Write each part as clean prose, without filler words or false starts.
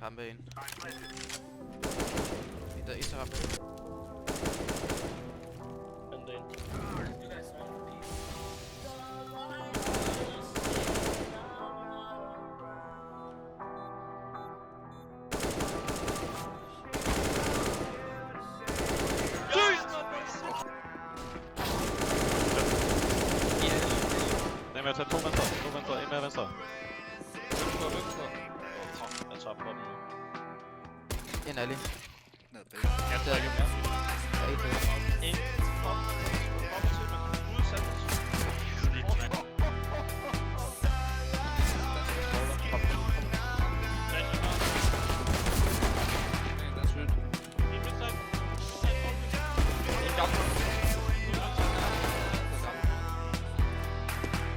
Rampe en. Et til rampe. Vent ind. Nej, men jeg tager to venstre, en mere venstre. Jeg tager på den nu. En alley. Ned bag. Jeg tager ikke mere. Der er et bag. En. Kom til, men udsat.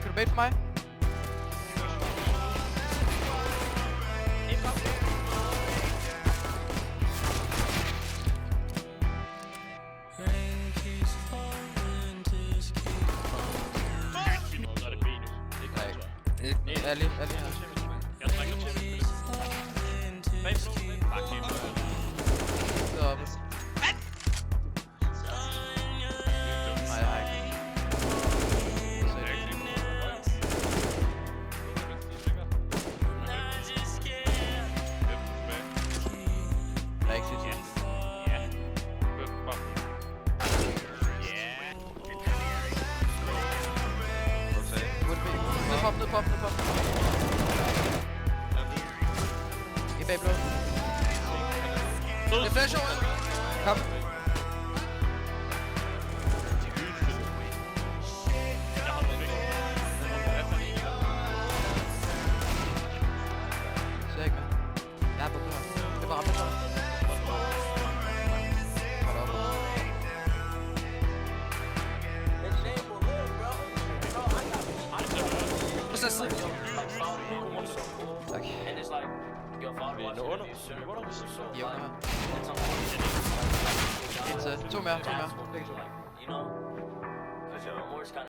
Kan du bait på mig? Alley. Jeg trækker til. Deroppe. Nej, jeg har ikke. Der er ikke sit. Ned pop. I bag blå. Det er flash over. Kom. Ser ikke mere. Jeg er på blå. Det var ramt på. Hold op. Så sidder vi. Tak. Vi er under. I under her. En til. To mere. Begge to.